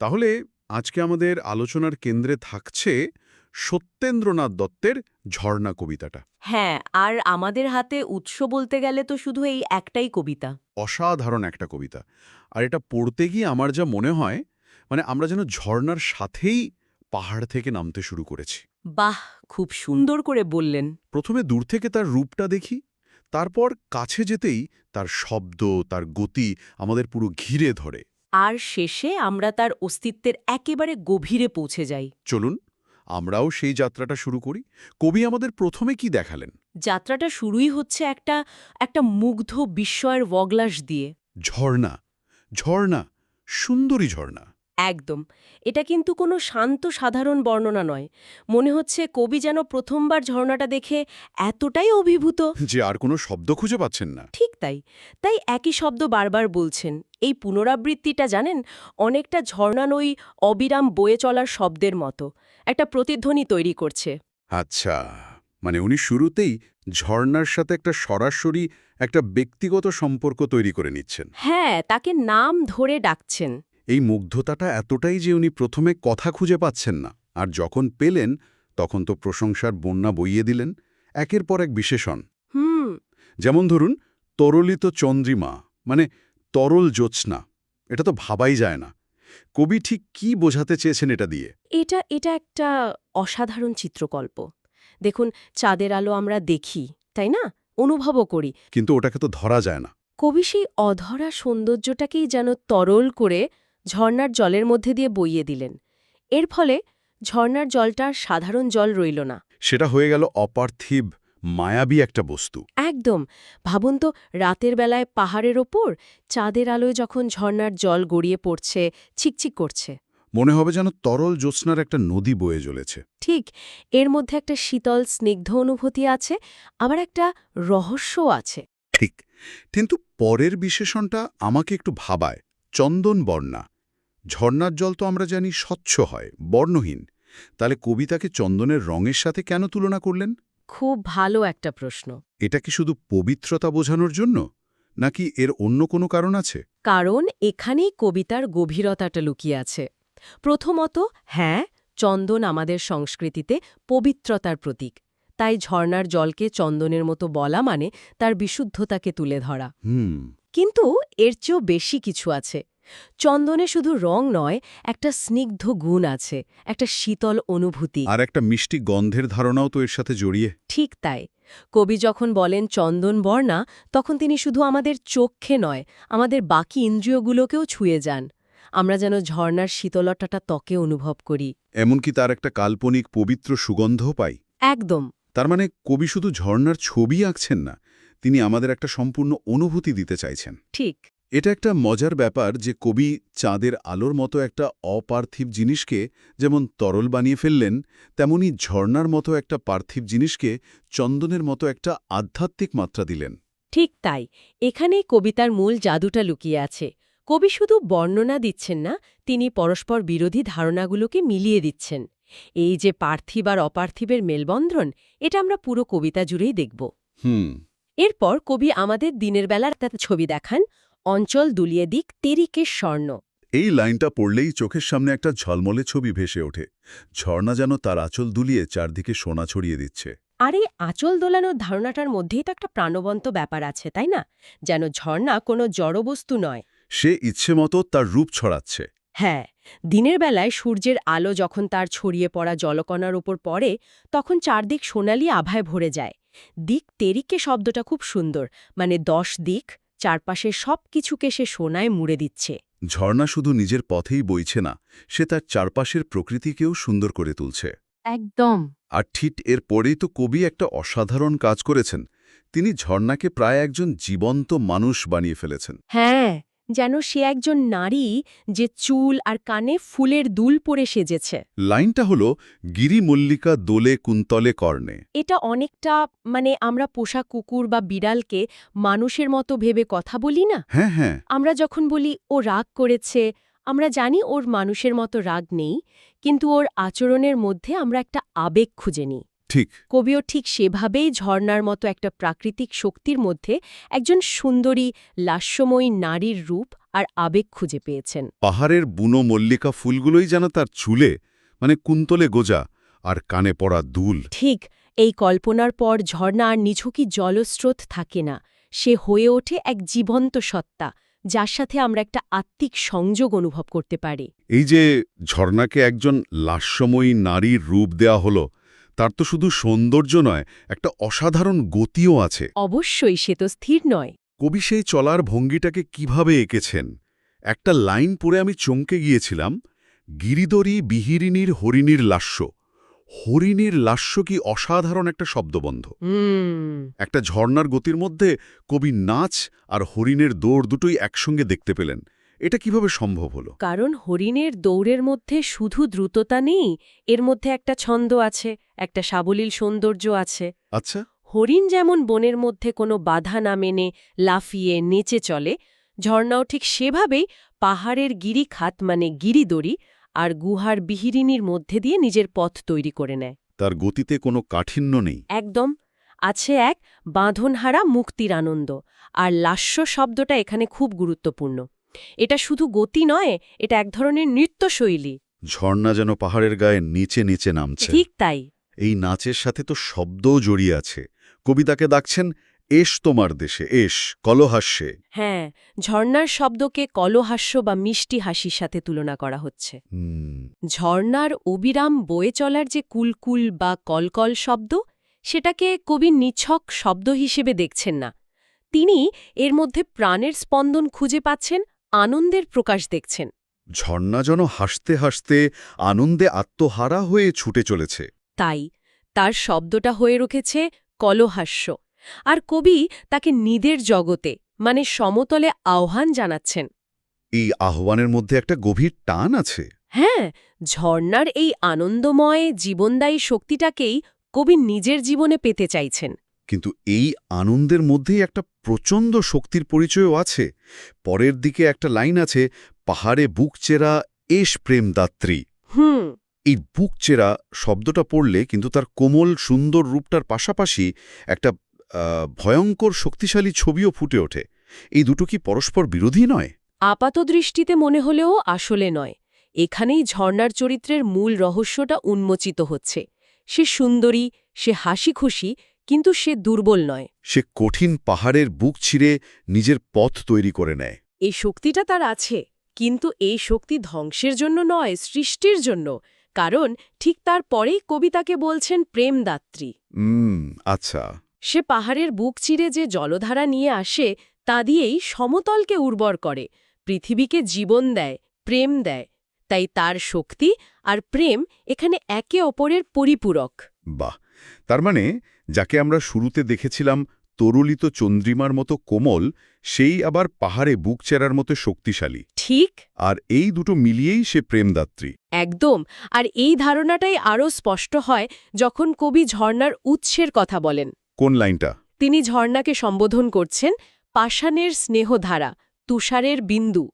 তাহলে আজকে আমাদের আলোচনার কেন্দ্রে থাকছে সত্যেন্দ্রনাথ দত্তের ঝর্ণা কবিতাটা। হ্যাঁ, আর আমাদের হাতে উৎস বলতে গেলে তো শুধু এই একটাই কবিতা। অসাধারণ একটা কবিতা। আর এটা পড়তে গিয়ে আমার যা মনে হয়, মানে আমরা যেন ঝর্ণার সাথেই পাহাড় থেকে নামতে শুরু করেছি। বাহ! খুব সুন্দর করে বললেন। প্রথমে দূর থেকে তার রূপটা দেখি, তারপর কাছে যেতেই তার শব্দ, তার গতি আমাদের পুরো ঘিরে ধরে। আর শেষে আমরা তার অস্তিত্বের একেবারে গভীরে পৌঁছে যাই। চলুন আমরাও সেই যাত্রাটা শুরু করি। কবি আমাদের প্রথমে কি দেখালেন? যাত্রাটা শুরুই হচ্ছে একটা মুগ্ধ বিস্ময়ের বগলাস দিয়ে। ঝর্ণা, ঝর্ণা, সুন্দরী ঝর্ণা। একদম। এটা কিন্তু কোনো শান্ত সাধারণ বর্ণনা নয়। মনে হচ্ছে কবি যেন প্রথমবার ঝর্ণাটা দেখে এতটাই অভিভূত। যে আর কোনো শব্দ খুঁজে পাচ্ছেন না। ঠিক তাই। তাই একই শব্দ বারবার বলছেন। এই পুনরাবৃত্তিটা জানেন, অনেকটা ঝর্ণানয়ী অবিরাম বয়ে চলার শব্দের মতো একটা প্রতিধ্বনি তৈরি করছে। আচ্ছা, মানে উনি শুরুতেই ঝর্ণার সাথে একটা সরাসরি একটা ব্যক্তিগত সম্পর্ক তৈরি করে নিচ্ছেন। হ্যাঁ, তাকে নাম ধরে ডাকছেন। এই মুগ্ধতাটা এতটাই যে উনি প্রথমে কথা খুঁজে পাচ্ছেন না, আর যখন পেলেন তখন তো প্রশংসার বন্যা বইয়ে দিলেন, একের পর এক বিশেষণ। হুম। যেমন ধরুন, তরলিত চন্দ্রিমা, মানে তরল জ্যোৎস্না। এটা তো ভাবাই যায় না। কবি ঠিক কি বোঝাতে চেয়েছেন এটা দিয়ে? এটা একটা অসাধারণ চিত্রকল্প। দেখুন, চাঁদের আলো আমরা দেখি, তাই না? অনুভবও করি। কিন্তু ওটাকে তো ধরা যায় না। কবি সেই অধরা সৌন্দর্যটাকেই যেন তরল করে ঝর্ণার জলের মধ্যে দিয়ে বইয়ে দিলেন। এর ফলে ঝর্ণার জলটা আর সাধারণ জল রইল না। সেটা হয়ে গেল অপার্থিব, মায়াবী একটা বস্তু। একদম। ভাবুন তো, রাতের বেলায় পাহাড়ের ওপর চাঁদের আলোয় যখন ঝর্ণার জল গড়িয়ে পড়ছে, ছিকছিক করছে। মনে হবে যেন তরল জ্যোৎস্নার একটা নদী বয়ে চলেছে। ঠিক, এর মধ্যে একটা শীতল স্নিগ্ধ অনুভূতি আছে, আবার একটা রহস্যও আছে। ঠিক, কিন্তু পরের বিশেষণটা আমাকে একটু ভাবায়। চন্দন বর্ণা। ঝর্ণার জল তো আমরা জানি স্বচ্ছ হয়, বর্ণহীন। তাহলে কবিতাকে চন্দনের রঙের সাথে কেন তুলনা করলেন? খুব ভালো একটা প্রশ্ন। এটা কি শুধু পবিত্রতা বোঝানোর জন্য, নাকি এর অন্য কোনো কারণ আছে? কারণ এখানেই কবিতার গভীরতাটা লুকিয়ে আছে। প্রথমত, হ্যাঁ, চন্দন আমাদের সংস্কৃতিতে পবিত্রতার প্রতীক। তাই ঝর্ণার জলকে চন্দনের মতো বলা মানে তার বিশুদ্ধতাকে তুলে ধরা। হুম। কিন্তু এর চেয়েও বেশি কিছু আছে। চন্দনে শুধু রং নয়, একটা স্নিগ্ধ গুণ আছে, একটা শীতল অনুভূতি। আর একটা মিষ্টি গন্ধের ধারণাও তো এর সাথে জড়িয়ে। ঠিক তাই। কবি যখন বলেন চন্দন বর্ণা, তখন তিনি শুধু আমাদের চোখে নয়, আমাদের বাকি ইন্দ্রিয়গুলোকেও ছুঁয়ে যান। আমরা যেন ঝর্ণার শীতলতাটা ত্বকে অনুভব করি। এমনকি তার একটা কাল্পনিক পবিত্র সুগন্ধও পাই। একদম। তার মানে কবি শুধু ঝর্ণার ছবি আঁকছেন না, তিনি আমাদের একটা সম্পূর্ণ অনুভূতি দিতে চাইছেন। ঠিক। এটা একটা মজার ব্যাপার যে কবি চাঁদের আলোর মতো একটা অপার্থিব জিনিসকে যেমন তরল বানিয়ে ফেললেন, তেমনি ঝর্ণার মতো একটা পার্থিব জিনিসকে চন্দনের মতো একটা আধ্যাত্মিক মাত্রা দিলেন। ঠিক তাই। এখানেই কবিতার মূল জাদুটা লুকিয়ে আছে। কবি শুধু বর্ণনা দিচ্ছেন না, তিনি পরস্পর বিরোধী ধারণাগুলোকে মিলিয়ে দিচ্ছেন। এই যে পার্থিব আর অপার্থিবের মেলবন্ধন, এটা আমরা পুরো কবিতা জুড়েই দেখব। হুম। এরপর কবি আমাদের দিনের বেলার একটা ছবি দেখান, অঞ্চল দুলিয়ে দিক তেরিকে স্বর্ণ। এই লাইনটা পড়লেই চোখের সামনে একটা ঝলমলে ছবি ভেসে ওঠে। ঝর্ণা যেন তার আঁচল দুলিয়ে চারদিকে সোনা ছড়িয়ে দিচ্ছে। আর এই আঁচল দোলানোর ধারণাটার মধ্যেই তো একটা প্রাণবন্ত ব্যাপার আছে, তাই না? যেন ঝর্ণা কোনো জড়বস্তু নয়। সে ইচ্ছে মতো তার রূপ ছড়াচ্ছে। হ্যাঁ, দিনের বেলায় সূর্যের আলো যখন তার ছড়িয়ে পড়া জলকণার উপর পড়ে, তখন চারদিক সোনালি আভায় ভরে যায়। দিক তেরিকে শব্দটা খুব সুন্দর, মানে 10 দিক, চারপাশের সব কিছুকে সে সোনায় মুড়ে দিচ্ছে। ঝর্ণা শুধু নিজের পথেই বইছে না, সে তার চারপাশের প্রকৃতিকেও সুন্দর করে তুলছে। একদম। আর ঠিক এর পরেই তো কবি একটা অসাধারণ কাজ করেছেন। তিনি ঝর্ণাকে প্রায় একজন জীবন্ত মানুষ বানিয়ে ফেলেছেন। হ্যাঁ, যেন সে একজন নারী যে চুল আর কানে ফুলের দুল পরে সেজেছে। লাইনটা হলো, গিরিমল্লিকা দোলে কুন্তলে কর্ণে। এটা অনেকটা, মানে আমরা পোষা কুকুর বা বিড়ালকে মানুষের মতো ভেবে কথা বলি না? হ্যাঁ, হ্যাঁ। আমরা যখন বলি ও রাগ করেছে, আমরা জানি ওর মানুষের মতো রাগ নেই, কিন্তু ওর আচরণের মধ্যে আমরা একটা আবেগ খুঁজে নিই। ঠিক। কবিও ঠিক সেভাবেই ঝর্ণার মতো একটা প্রাকৃতিক শক্তির মধ্যে একজন সুন্দরী লাস্যময়ী নারীর রূপ আর আবেগ খুঁজে পেয়েছেন। পাহাড়ের বুনো মল্লিকা ফুলগুলোই যেন তার চুলে, মানে কুন্তলে গোজা, আর কানে পড়া দুল। ঠিক, এই কল্পনার পর ঝর্ণা আর নিছকই জলস্রোত থাকে না, সে হয়ে ওঠে এক জীবন্ত সত্তা, যার সাথে আমরা একটা আত্মিক সংযোগ অনুভব করতে পারি। এই যে ঝর্ণাকে একজন লাস্যময়ী নারীর রূপ দেয়া হলো, তার তো শুধু সৌন্দর্য নয়, একটা অসাধারণ গতিও আছে। অবশ্যই সে তো স্থির নয়। কবি সেই চলার ভঙ্গিটাকে কিভাবে এঁকেছেন? একটা লাইন পড়ে আমি চমকে গিয়েছিলাম, গিরিদরী বিহিরিনীর হরিণীর লাস্য। হরিণীর লাস্য কি অসাধারণ একটা শব্দবন্ধ। একটা ঝর্ণার গতির মধ্যে কবি নাচ আর হরিণের দৌড় দুটোই একসঙ্গে দেখতে পেলেন। এটা কিভাবে সম্ভব হলো? কারণ হরিণের দৌড়ের মধ্যে শুধু দ্রুততা নেই, এর মধ্যে একটা ছন্দ আছে, একটা সাবলীল সৌন্দর্য আছে। আচ্ছা। হরিণ যেমন বনের মধ্যে কোনো বাধা না মেনে লাফিয়ে নেচে চলে, ঝর্ণাও ঠিক সেভাবেই পাহাড়ের গিরিখাত মানে গিরিদড়ি আর গুহার বিহিরিনীর মধ্যে দিয়ে নিজের পথ তৈরি করে নেয়। তার গতিতে কোনো কাঠিন্য নেই। একদম। আছে এক বাঁধনহারা মুক্তির আনন্দ, আর লাস্য শব্দটা এখানে খুব গুরুত্বপূর্ণ। এটা শুধু গতি নয়, এটা এক ধরনের নৃত্যশৈলী। ঝর্ণা যেন পাহাড়ের গায়ে নিচে নিচে নামছে। ঠিক তাই। এই নাচের সাথে তো শব্দও জড়িয়ে আছে। কবিতাকে ডাকছেন, এস তোমার দেশে, এস কলহাস্যে। হ্যাঁ, ঝর্ণার শব্দকে কলহাস্য বা মিষ্টি হাসির সাথে তুলনা করা হচ্ছে। ঝর্ণার অবিরাম বয়ে চলার যে কুলকুল বা কলকল শব্দ, সেটাকে কবি নিছক শব্দ হিসেবে দেখছেন না। তিনি এর মধ্যে প্রাণের স্পন্দন খুঁজে পাচ্ছেন, আনন্দের প্রকাশ দেখছেন। ঝর্ণা যেন হাসতে হাসতে আনন্দে আত্মহারা হয়ে ছুটে চলেছে। তাই তার শব্দটা হয়ে রুখেছে কলহাস্য, আর কবি তাকে নিদের জগতে মানে সমতলে আহ্বান জানাচ্ছেন। এই আহ্বানের মধ্যে একটা গভীর টান আছে। হ্যাঁ, ঝর্ণার এই আনন্দময় জীবনদায়ী শক্তিটাকেই কবি নিজের জীবনে পেতে চাইছেন। কিন্তু এই আনন্দের মধ্যেই একটা প্রচণ্ড শক্তির পরিচয়ও আছে। পরের দিকে একটা লাইন আছে, পাহাড়ে বুক চেরা এস প্রেমদাত্রী। এই বুক চেরা শব্দটা পড়লে কিন্তু তার কোমল সুন্দর রূপটার পাশাপাশি একটা ভয়ঙ্কর শক্তিশালী ছবিও ফুটে ওঠে। এই দুটো কি পরস্পর বিরোধী নয়? আপাতদৃষ্টিতে মনে হলেও আসলে নয়। এখানেই ঝর্ণার চরিত্রের মূল রহস্যটা উন্মোচিত হচ্ছে। সে সুন্দরী, সে হাসি খুশি, কিন্তু সে দুর্বল নয়। সে কঠিন পাহাড়ের বুক ছিঁড়ে নিজের পথ তৈরি করে নেয়। এই শক্তিটা তার আছে, কিন্তু এই শক্তি ধ্বংসের জন্য নয়, সৃষ্টির জন্য। কারণ ঠিক তার পরেই কবিতাকে বলছেন প্রেমদাত্রী। আচ্ছা। সে পাহাড়ের বুক চিরে যে জলধারা নিয়ে আসে, তা দিয়েই সমতলকে উর্বর করে, পৃথিবীকে জীবন দেয়, প্রেম দেয়। তাই তার শক্তি আর প্রেম এখানে একে অপরের পরিপূরক। বাহ! তার মানে যাকে আমরা শুরুতে দেখেছিলাম তরুলিত চন্দ্রিমার মতো কোমল, সেই আবার পাহাড়ে বুক চেরার মতো শক্তিশালী। ঠিক। আর এই দুটো মিলিয়েই সে প্রেমদাত্রী। একদম। আর এই ধারণাটাই আরও স্পষ্ট হয় যখন কবি ঝর্ণার উৎসের কথা বলেন। কোন লাইনটা? তিনি ঝর্ণাকে সম্বোধন করছেন পাষাণের স্নেহধারা, তুষারের বিন্দু।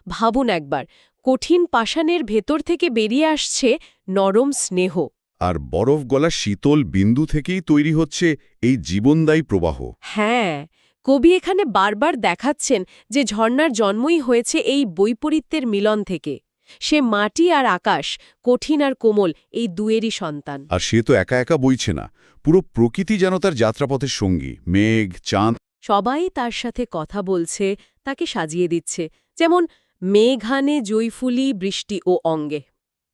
ভাবুন একবার, কঠিন পাষাণের ভেতর থেকে বেরিয়ে আসছে নরম স্নেহ। আর বরফ গলা শীতল বিন্দু থেকেই তৈরি হচ্ছে এই জীবনদায়ী প্রবাহ। হ্যাঁ, কবি এখানে বারবার দেখাচ্ছেন যে ঝর্ণার জন্মই হয়েছে এই বৈপরীত্যের মিলন থেকে। সে মাটি আর আকাশ, কঠিন আর কোমল, এই দুয়েরই সন্তান। আর সে তো একা একা বইছে না, পুরো প্রকৃতি যেন তার যাত্রাপথের সঙ্গী। মেঘ, চাঁদ সবাই তার সাথে কথা বলছে, তাকে সাজিয়ে দিচ্ছে, যেমন মেঘানে জয়ফুলি বৃষ্টি ও অঙ্গে।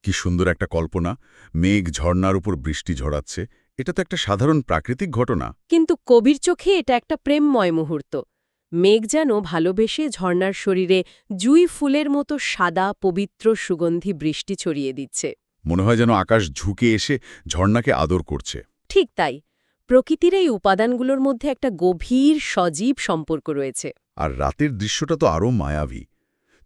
কি সুন্দর একটা কল্পনা! মেঘ ঝর্ণার উপর বৃষ্টি ঝরাচ্ছে। এটা তো একটা সাধারণ প্রাকৃতিক ঘটনা। কিন্তু কবির চোখে এটা একটা প্রেমময় মুহূর্ত। মেঘ যেন ভালোবেসে ঝর্ণার শরীরে জুই ফুলের মতো সাদা পবিত্র সুগন্ধি বৃষ্টি ছড়িয়ে দিচ্ছে। মনে হয় যেন আকাশ ঝুঁকে এসে ঝর্ণাকে আদর করছে। ঠিক তাই, প্রকৃতির এই উপাদানগুলোর মধ্যে একটা গভীর সজীব সম্পর্ক রয়েছে। আর রাতের দৃশ্যটা তো আরও মায়াবী।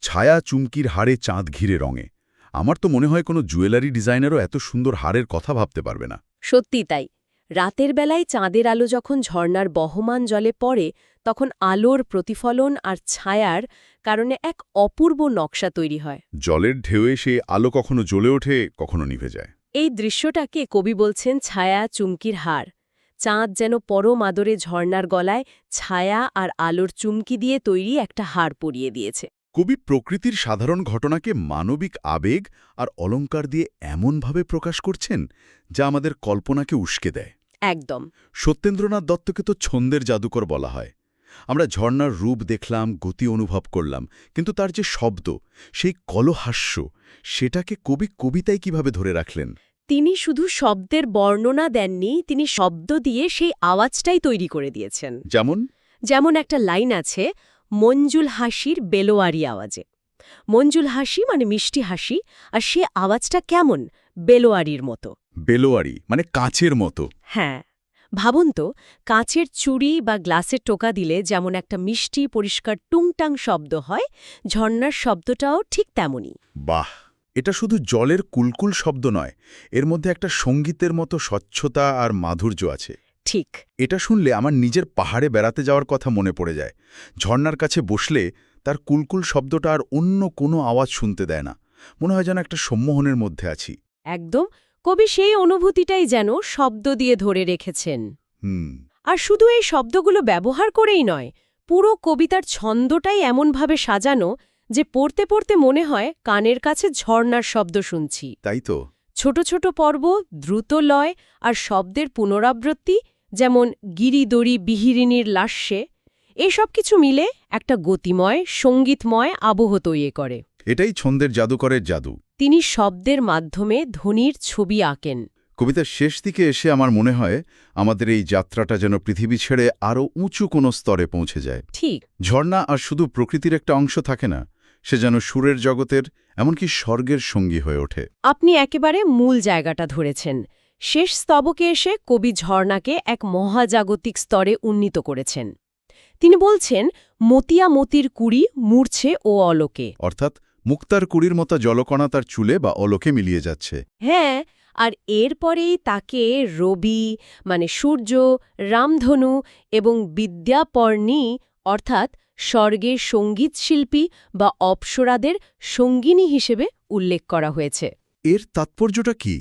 ছায়া চুমকির হাড়ে চাঁদ ঘিরে রঙে। আমার তো মনে হয় কোনো জুয়েলারি ডিজাইনারও এত সুন্দর হাড়ের কথা ভাবতে পারবে না। সত্যি তাই। রাতের বেলায় চাঁদের আলো যখন ঝর্ণার বহমান জলে পড়ে, তখন আলোর প্রতিফলন আর ছায়ার কারণে এক অপূর্ব নকশা তৈরি হয়। জলের ঢেউয়ে সে আলো কখনো জ্বলে ওঠে, কখনো নিভে যায়। এই দৃশ্যটাকে কবি বলছেন ছায়া চুমকির হার। চাঁদ যেন পরম আদরে ঝর্ণার গলায় ছায়া আর আলোর চুমকি দিয়ে তৈরি একটা হার পরিয়ে দিয়েছে। কবি প্রকৃতির সাধারণ ঘটনাকে মানবিক আবেগ আর অলংকার দিয়ে এমনভাবে প্রকাশ করছেন যা আমাদের কল্পনাকে উস্কে দেয়। একদম। সত্যেন্দ্রনাথ দত্তকে তো ছন্দের জাদুকর বলা হয়। আমরা ঝর্ণার রূপ দেখলাম, গতি অনুভব করলাম, কিন্তু তার যে শব্দ, সেই কলহাস্য, সেটাকে কবি কবিতায় কিভাবে ধরে রাখলেন? তিনি শুধু শব্দের বর্ণনা দেননি, তিনি শব্দ দিয়ে সেই আওয়াজটাই তৈরি করে দিয়েছেন। যেমন যেমন একটা লাইন আছে, মঞ্জুল হাসির বেলোয়ারি আওয়াজে। মঞ্জুল হাসি মানে মিষ্টি হাসি, আর সে আওয়াজটা কেমন? বেলোয়ারির মতো। বেলোয়ারি মানে কাচের মতো। হ্যাঁ, ভাবুন তো, কাঁচের চুড়ি বা গ্লাসের টোকা দিলে যেমন একটা মিষ্টি পরিষ্কার টুংটাং শব্দ হয়, ঝর্ণার শব্দটাও ঠিক তেমনই। বাহ! এটা শুধু জলের কুলকুল শব্দ নয়, এর মধ্যে একটা সঙ্গীতের মতো স্বচ্ছতা আর মাধুর্য আছে। ঠিক। এটা শুনলে আমার নিজের পাহাড়ে বেড়াতে যাওয়ার কথা মনে পড়ে যায়। ঝর্ণার কাছে বসলে তার কুলকুল শব্দটা আর অন্য কোনো আওয়াজ শুনতে দেয় না। মনে হয় যেন একটা সম্মোহনের মধ্যে আছি। একদম, কবি সেই অনুভূতিটাই যেন শব্দ দিয়ে ধরে রেখেছেন। হুম। আর শুধু এই শব্দগুলো ব্যবহার করেই নয়, পুরো কবিতার ছন্দটাই এমনভাবে সাজানো যে পড়তে পড়তে মনে হয় কানের কাছে ঝর্ণার শব্দ শুনছি। তাই তো। ছোট ছোট পর্ব, দ্রুত লয় আর শব্দের পুনরাবৃত্তি, যেমন গিরিদড়ি বিহিরিণীর লাস্যে, এসব কিছু মিলে একটা গতিময়, সঙ্গীতময় আবহ তৈরি করে। এটাই ছন্দের জাদুকরের জাদু। তিনি শব্দের মাধ্যমে ধ্বনির ছবি আঁকেন। কবিতার শেষ দিকে এসে আমার মনে হয় আমাদের এই যাত্রাটা যেন পৃথিবী ছেড়ে আরও উঁচু কোনো স্তরে পৌঁছে যায়। ঠিক। ঝর্ণা আর শুধু প্রকৃতির একটা অংশ থাকে না, সে যেন সুরের জগতের, এমনকি স্বর্গের সঙ্গী হয়ে ওঠে। আপনি একেবারে মূল জায়গাটা ধরেছেন। শেষ স্তবকে এসে কবি ঝর্ণাকে এক মহাজাগতিক স্তরে উন্নীত করেছেন। তিনি বলছেন, মতিয়া মতির কুড়ি মূর্ছে ও অলোকে। অর্থাৎ মুক্তার কুড়ির মতো জলকণা তার চুলে বা অলোকে মিলিয়ে যাচ্ছে। হ্যাঁ, আর এরপরেই তাকে রবি মানে সূর্য, রামধনু এবং বিদ্যাপর্ণী অর্থাৎ স্বর্গের সঙ্গীতশিল্পী বা অপ্সরাদের সঙ্গিনী হিসেবে উল্লেখ করা হয়েছে। এর তাৎপর্যটা কি?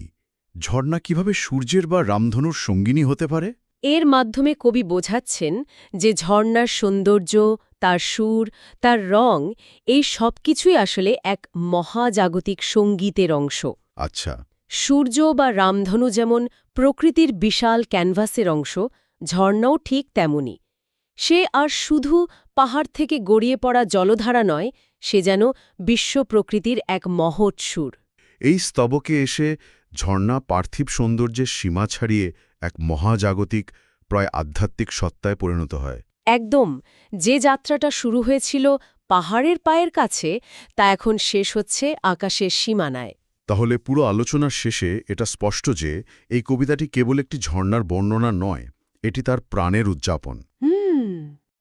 ঝর্ণা কিভাবে সূর্যের বা রামধনুর সঙ্গিনী হতে পারে? এর মাধ্যমে কবি বোঝাচ্ছেন যে ঝর্ণার সৌন্দর্য, তার সুর, তার রং, এই সব কিছুই আসলে এক মহাজাগতিক সঙ্গীতের অংশ। আচ্ছা। সূর্য বা রামধনু যেমন প্রকৃতির বিশাল ক্যানভাসের অংশ, ঝর্ণাও ঠিক তেমনি। সে আর শুধু পাহাড় থেকে গড়িয়ে পড়া জলধারা নয়, সে যেন বিশ্ব প্রকৃতির এক মহৎ সুর। এই স্তবকে এসে ঝর্ণা পার্থিব সৌন্দর্যের সীমা ছাড়িয়ে এক মহাজাগতিক, প্রায় আধ্যাত্মিক সত্তায় পরিণত হয়। একদম, যে যাত্রাটা শুরু হয়েছিল পাহাড়ের পায়ের কাছে, তা এখন শেষ হচ্ছে আকাশের সীমানায়। তাহলে পুরো আলোচনার শেষে এটা স্পষ্ট যে এই কবিতাটি কেবল একটি ঝর্ণার বর্ণনা নয়, এটি তার প্রাণের উদযাপন।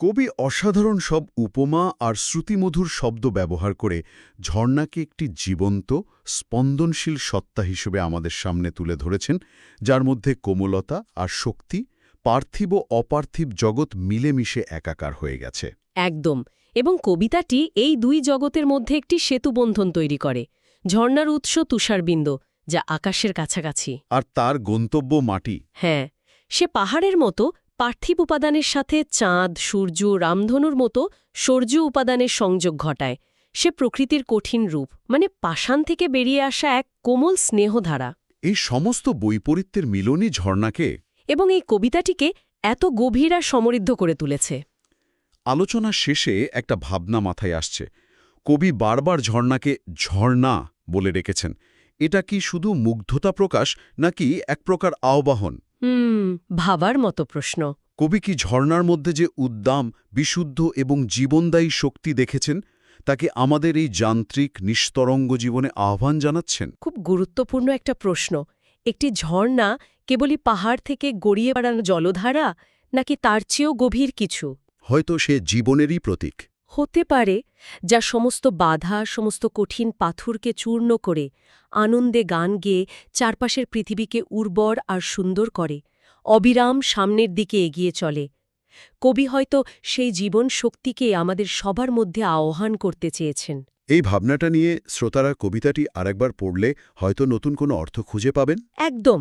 কবি অসাধারণ সব উপমা আর শ্রুতিমধুর শব্দ ব্যবহার করে ঝর্ণাকে একটি জীবন্ত, স্পন্দনশীল সত্তা হিসেবে আমাদের সামনে তুলে ধরেছেন, যার মধ্যে কোমলতা আর শক্তি, পার্থিব ও অপার্থিব জগৎ মিলেমিশে একাকার হয়ে গেছে। একদম, এবং কবিতাটি এই দুই জগতের মধ্যে একটি সেতুবন্ধন তৈরি করে। ঝর্ণার উৎস তুষারবিন্দু, যা আকাশের কাছাকাছি, আর তার গন্তব্য মাটি। হ্যাঁ, সে পাহাড়ের মতো পার্থিব উপাদানের সাথে চাঁদ, সূর্য, রামধনুর মতো সূর্য উপাদানের সংযোগ ঘটায়। সে প্রকৃতির কঠিন রূপ, মানে পাষাণ থেকে বেরিয়ে আসা এক কোমল স্নেহধারা। এই সমস্ত বৈপরীত্যের মিলনই ঝর্ণাকে, এবং এই কবিতাটিকে এত গভীর আর সমৃদ্ধ করে তুলেছে। আলোচনার শেষে একটা ভাবনা মাথায় আসছে। কবি বারবার ঝর্ণাকে ঝর্ণা বলে রেখেছেন। এটা কি শুধু মুগ্ধতা প্রকাশ, নাকি এক প্রকার আহ্বান? ভাবার মতো প্রশ্ন। কবি কি ঝর্ণার মধ্যে যে উদ্দাম, বিশুদ্ধ এবং জীবনদায়ী শক্তি দেখেছেন, তাকে আমাদের এই যান্ত্রিক নিস্তরঙ্গ জীবনে আহ্বান জানাচ্ছেন? খুব গুরুত্বপূর্ণ একটা প্রশ্ন। একটি ঝর্ণা কেবলই পাহাড় থেকে গড়িয়ে বেড়ানো জলধারা, নাকি তার চেয়েও গভীর কিছু? হয়তো সে জীবনেরই প্রতীক হতে পারে, যা সমস্ত বাধা, সমস্ত কঠিন পাথরকে চূর্ণ করে আনন্দে গান গেয়ে চারপাশের পৃথিবীকে উর্বর আর সুন্দর করে, অবিরাম সামনের দিকে এগিয়ে চলে। কবি হয়তো সেই জীবন শক্তিকে আমাদের সবার মধ্যে আহ্বান করতে চেয়েছেন। এই ভাবনাটা নিয়ে শ্রোতারা কবিতাটি আরেকবার পড়লে হয়তো নতুন কোনো অর্থ খুঁজে পাবেন। একদম।